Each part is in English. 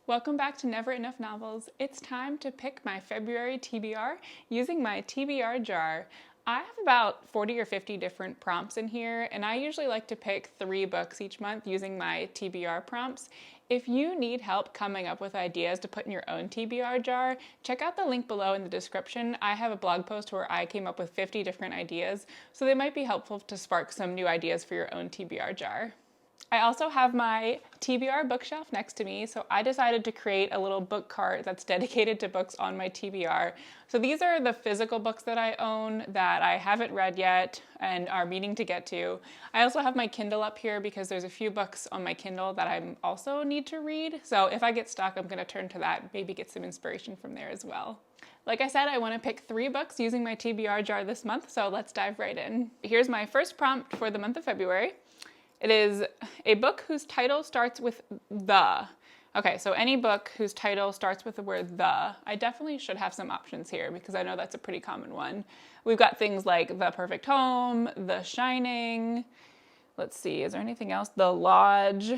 Welcome back to Never Enough Novels. It's time to pick my February TBR using my TBR jar. I have about 40 or 50 different prompts in here, and I usually like to pick 3 books each month using my TBR prompts. If you need help coming up with ideas to put in your own TBR jar, check out the link below in the description. I have a blog post where I came up with 50 different ideas, so they might be helpful to spark some new ideas for your own TBR jar. I also have my TBR bookshelf next to me, so I decided to create a little book cart that's dedicated to books on my TBR. So these are the physical books that I own that I haven't read yet and are meaning to get to. I also have my Kindle up here because there's a few books on my Kindle that I also need to read. So if I get stuck, I'm going to turn to that, maybe get some inspiration from there as well. Like I said, I want to pick 3 books using my TBR jar this month, so let's dive right in. Here's my first prompt for the month of February. It is a book whose title starts with the. Okay, so any book whose title starts with the word the. I definitely should have some options here because I know that's a pretty common one. We've got things like The Perfect Home, The Shining. Let's see, is there anything else? The Lodge.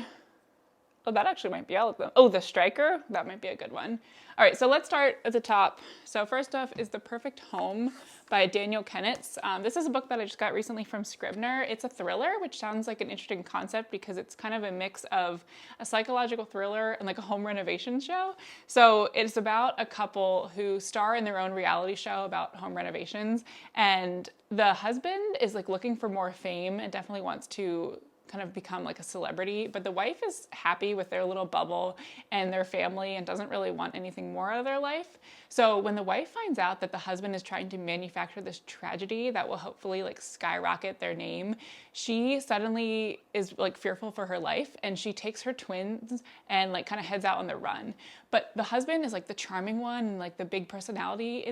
Oh, that actually might be all of them. Oh, The Striker. That might be a good one. All right, so let's start at the top. So first off is The Perfect Home by Daniel Kennitz. This is a book that I just got recently from Scribner. It's a thriller, which sounds like an interesting concept because it's kind of a mix of a psychological thriller and like a home renovation show. So it's about a couple who star in their own reality show about home renovations. And the husband is like looking for more fame and definitely wants to kind of become like a celebrity, but the wife is happy with their little bubble and their family and doesn't really want anything more out of their life. So when the wife finds out that the husband is trying to manufacture this tragedy that will hopefully like skyrocket their name, she suddenly is like fearful for her life and she takes her twins and like kind of heads out on the run. But the husband is like the charming one and like the big personality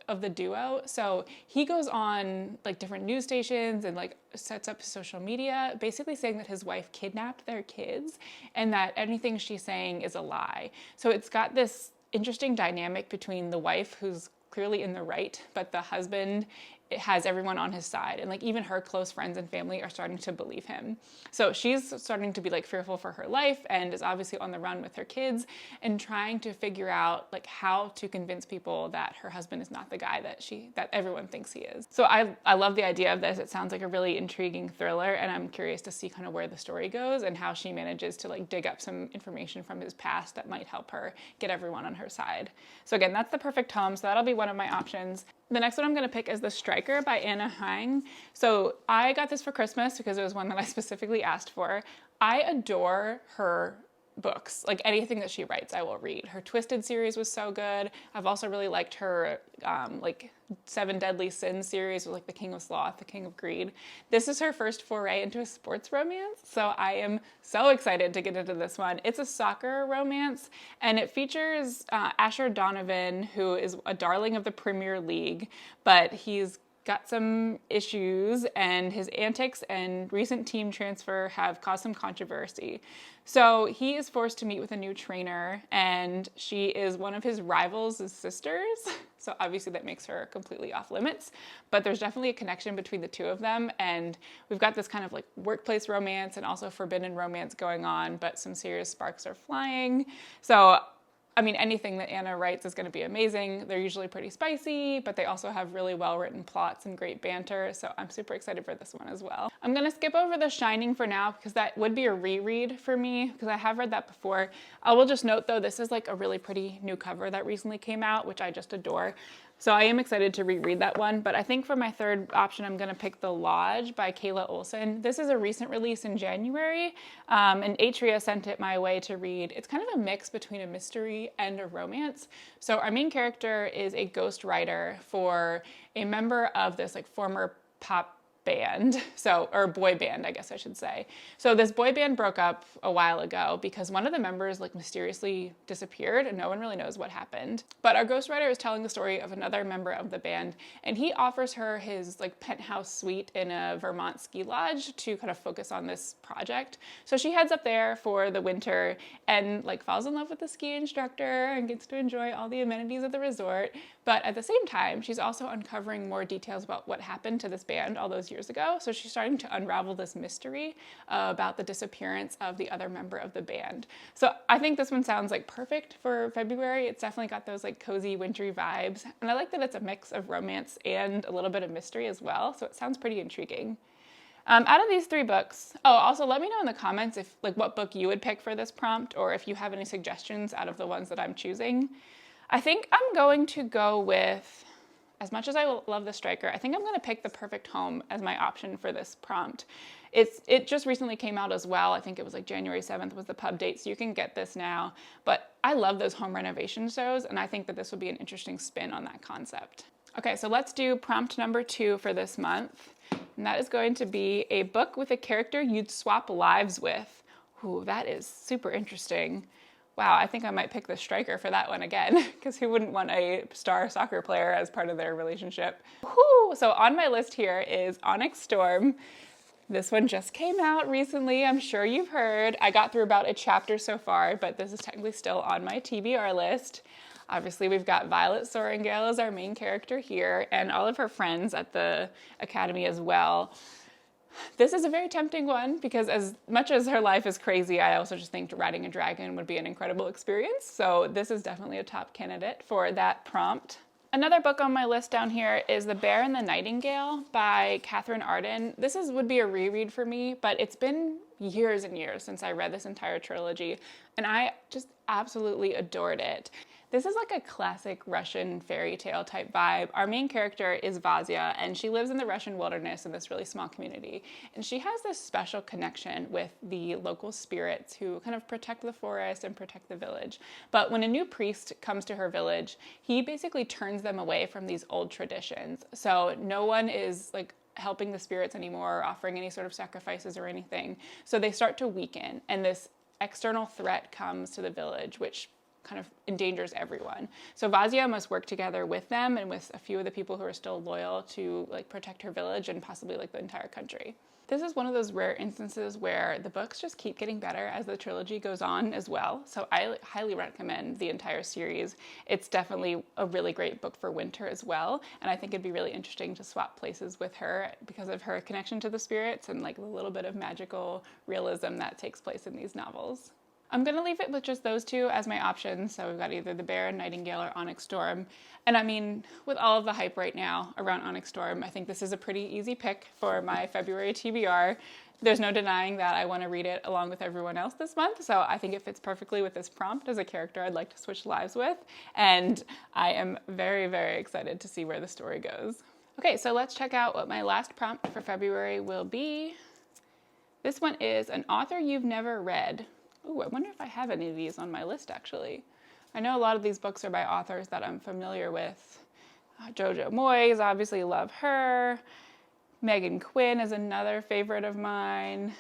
of the duo. So he goes on like different news stations and like sets up social media, basically saying that his wife kidnapped their kids and that anything she's saying is a lie. So it's got this interesting dynamic between the wife, who's clearly in the right, but the husband, it has everyone on his side. And like even her close friends and family are starting to believe him. So she's starting to be like fearful for her life and is obviously on the run with her kids and trying to figure out like how to convince people that her husband is not the guy that everyone thinks he is. So I love the idea of this. It sounds like a really intriguing thriller and I'm curious to see kind of where the story goes and how she manages to like dig up some information from his past that might help her get everyone on her side. So again, that's The Perfect Home. So that'll be one of my options. The next one I'm going to pick is The Striker by Anna Hang. So I got this for Christmas because it was one that I specifically asked for. I adore her books. Like anything that she writes, I will read. Her Twisted series was so good. I've also really liked her like 7 Deadly Sins series with like The King of Sloth, The King of Greed. This is her first foray into a sports romance, so I am so excited to get into this one. It's a soccer romance, and it features Asher Donovan, who is a darling of the Premier League, but he's got some issues and his antics and recent team transfer have caused some controversy. So he is forced to meet with a new trainer and she is one of his rivals' sisters. So obviously that makes her completely off limits, but there's definitely a connection between the two of them. And we've got this kind of like workplace romance and also forbidden romance going on, but some serious sparks are flying. So I mean, anything that Anna writes is going to be amazing. They're usually pretty spicy, but they also have really well-written plots and great banter, so I'm super excited for this one as well. I'm going to skip over The Shining for now because that would be a reread for me because I have read that before. I will just note, though, this is like a really pretty new cover that recently came out, which I just adore. So I am excited to reread that one, but I think for my third option, I'm going to pick The Lodge by Kayla Olson. This is a recent release in January, and Atria sent it my way to read. It's kind of a mix between a mystery and a romance. So our main character is a ghostwriter for a member of this like former pop band, or boy band, I guess I should say. So this boy band broke up a while ago because one of the members like mysteriously disappeared and no one really knows what happened. But our ghostwriter is telling the story of another member of the band and he offers her his like penthouse suite in a Vermont ski lodge to kind of focus on this project. So she heads up there for the winter and like falls in love with the ski instructor and gets to enjoy all the amenities of the resort. But at the same time, she's also uncovering more details about what happened to this band all those years ago. So she's starting to unravel this mystery about the disappearance of the other member of the band. So I think this one sounds like perfect for February. It's definitely got those like cozy wintry vibes. And I like that it's a mix of romance and a little bit of mystery as well. So it sounds pretty intriguing. Out of these 3 books, also let me know in the comments if like what book you would pick for this prompt, or if you have any suggestions out of the ones that I'm choosing. I think I'm going to go with, as much as I love The Striker, I think I'm going to pick The Perfect Home as my option for this prompt. It just recently came out as well. I think it was like January 7th was the pub date, so you can get this now. But I love those home renovation shows, and I think that this would be an interesting spin on that concept. Okay, so let's do prompt number 2 for this month. And that is going to be a book with a character you'd swap lives with. Ooh, that is super interesting. Wow, I think I might pick The Striker for that one again, because who wouldn't want a star soccer player as part of their relationship? Whew. So on my list here is Onyx Storm. This one just came out recently, I'm sure you've heard. I got through about a chapter so far, but this is technically still on my TBR list. Obviously, we've got Violet Sorrengail as our main character here, and all of her friends at the academy as well. This is a very tempting one because as much as her life is crazy, I also just think riding a dragon would be an incredible experience. So this is definitely a top candidate for that prompt. Another book on my list down here is The Bear and the Nightingale by Catherine Arden. This would be a reread for me, but it's been years and years since I read this entire trilogy, and I just absolutely adored it. This is like a classic Russian fairy tale type vibe. Our main character is Vazia, and she lives in the Russian wilderness in this really small community. And she has this special connection with the local spirits who kind of protect the forest and protect the village. But when a new priest comes to her village, he basically turns them away from these old traditions. So no one is like helping the spirits anymore, or offering any sort of sacrifices or anything. So they start to weaken, and this external threat comes to the village, which kind of endangers everyone. So Vazia must work together with them and with a few of the people who are still loyal to like protect her village and possibly like the entire country. This is one of those rare instances where the books just keep getting better as the trilogy goes on as well. So I highly recommend the entire series. It's definitely a really great book for winter as well. And I think it'd be really interesting to swap places with her because of her connection to the spirits and like the little bit of magical realism that takes place in these novels. I'm going to leave it with just those 2 as my options. So we've got either The Bear and Nightingale or Onyx Storm. And I mean, with all of the hype right now around Onyx Storm, I think this is a pretty easy pick for my February TBR. There's no denying that I want to read it along with everyone else this month. So I think it fits perfectly with this prompt as a character I'd like to switch lives with. And I am very, very excited to see where the story goes. Okay, so let's check out what my last prompt for February will be. This one is an author you've never read. Ooh, I wonder if I have any of these on my list, actually. I know a lot of these books are by authors that I'm familiar with. Jojo Moyes, obviously love her. Megan Quinn is another favorite of mine.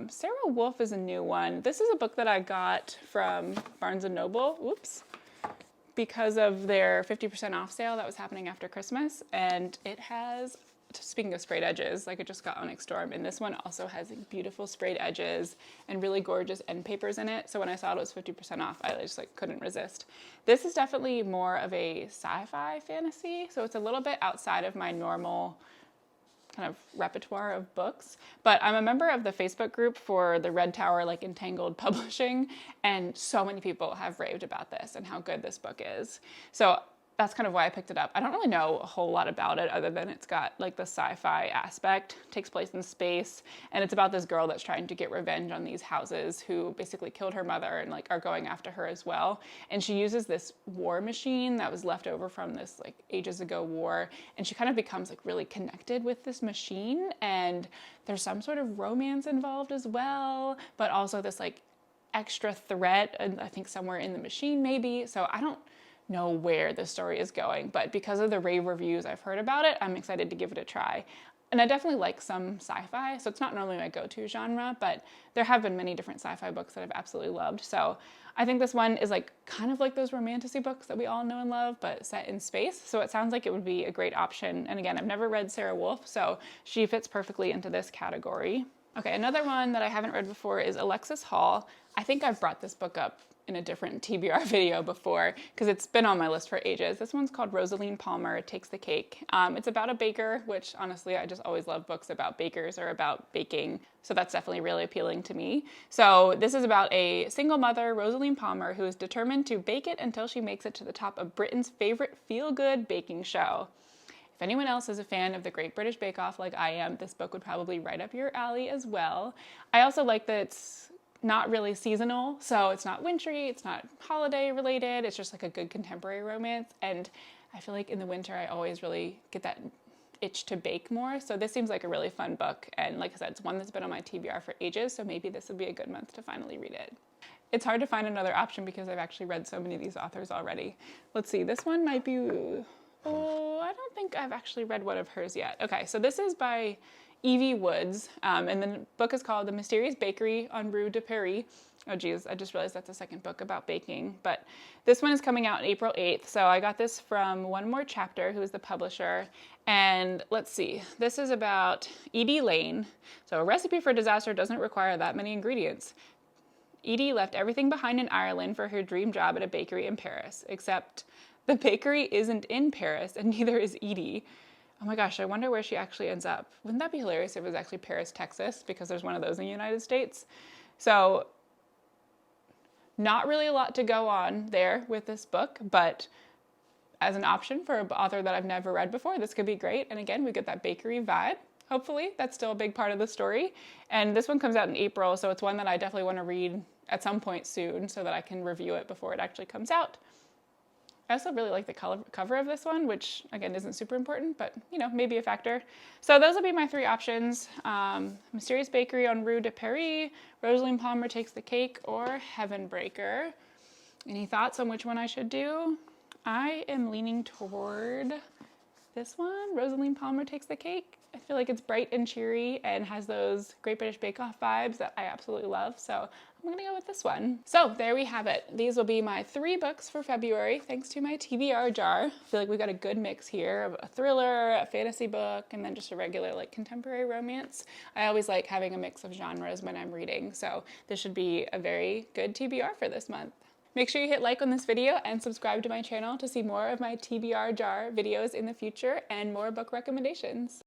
Sarah Wolf is a new one. This is a book that I got from Barnes & Noble, because of their 50% off sale that was happening after Christmas. And it has, speaking of sprayed edges, like I just got Onyx Storm, and this one also has like beautiful sprayed edges and really gorgeous end papers in it. So when I saw it was 50% off, I just like couldn't resist. This is definitely more of a sci-fi fantasy, so it's a little bit outside of my normal kind of repertoire of books, but I'm a member of the Facebook group for the Red Tower like Entangled Publishing, and so many people have raved about this and how good this book is. So that's kind of why I picked it up. I don't really know a whole lot about it other than it's got like the sci-fi aspect, takes place in space, and it's about this girl that's trying to get revenge on these houses who basically killed her mother and like are going after her as well. And she uses this war machine that was left over from this like ages ago war, and she kind of becomes like really connected with this machine, and there's some sort of romance involved as well, but also this like extra threat, and I think somewhere in the machine maybe. So I don't know where the story is going, but because of the rave reviews I've heard about it, I'm excited to give it a try. And I definitely like some sci-fi, so it's not normally my go-to genre, but there have been many different sci-fi books that I've absolutely loved. So I think this one is like kind of like those romantasy books that we all know and love, but set in space. So it sounds like it would be a great option. And again, I've never read Sarah Wolf, so she fits perfectly into this category. Okay, another one that I haven't read before is Alexis Hall. I think I've brought this book up in a different TBR video before because it's been on my list for ages. This one's called Rosaline Palmer Takes the Cake. It's about a baker, which honestly I just always love books about bakers or about baking, so that's definitely really appealing to me. So this is about a single mother, Rosaline Palmer, who is determined to bake it until she makes it to the top of Britain's favorite feel-good baking show. If anyone else is a fan of the Great British Bake Off like I am, this book would probably right up your alley as well. I also like that it's not really seasonal, so it's not wintry, it's not holiday related, it's just like a good contemporary romance, and I feel like in the winter I always really get that itch to bake more, so this seems like a really fun book, and like I said, it's one that's been on my TBR for ages, so maybe this would be a good month to finally read it. It's hard to find another option because I've actually read so many of these authors already. Let's see, this one might be, oh, I don't think I've actually read one of hers yet. Okay, so this is by Evie Woods, and the book is called The Mysterious Bakery on Rue de Paris. Oh geez, I just realized that's a second book about baking, but this one is coming out on April 8th, so I got this from One More Chapter, who is the publisher, and let's see, this is about Edie Lane. So a recipe for disaster doesn't require that many ingredients. Edie left everything behind in Ireland for her dream job at a bakery in Paris, except the bakery isn't in Paris, and neither is Edie. Oh my gosh, I wonder where she actually ends up. Wouldn't that be hilarious if it was actually Paris, Texas, because there's one of those in the United States? So not really a lot to go on there with this book, but as an option for an author that I've never read before, this could be great. And again, we get that bakery vibe. Hopefully, that's still a big part of the story. And this one comes out in April, so it's one that I definitely want to read at some point soon so that I can review it before it actually comes out. I also really like the cover of this one, which again isn't super important, but you know, maybe a factor. So those will be my three options. Mysterious Bakery on Rue de Paris, Rosaline Palmer Takes the Cake, or Heavenbreaker. Any thoughts on which one I should do? I am leaning toward this one, Rosaline Palmer Takes the Cake. I feel like it's bright and cheery and has those Great British Bake Off vibes that I absolutely love, so I'm gonna go with this one. So there we have it. These will be my 3 books for February, thanks to my TBR jar. I feel like we got a good mix here of a thriller, a fantasy book, and then just a regular like contemporary romance. I always like having a mix of genres when I'm reading, so this should be a very good TBR for this month. Make sure you hit like on this video and subscribe to my channel to see more of my TBR jar videos in the future and more book recommendations.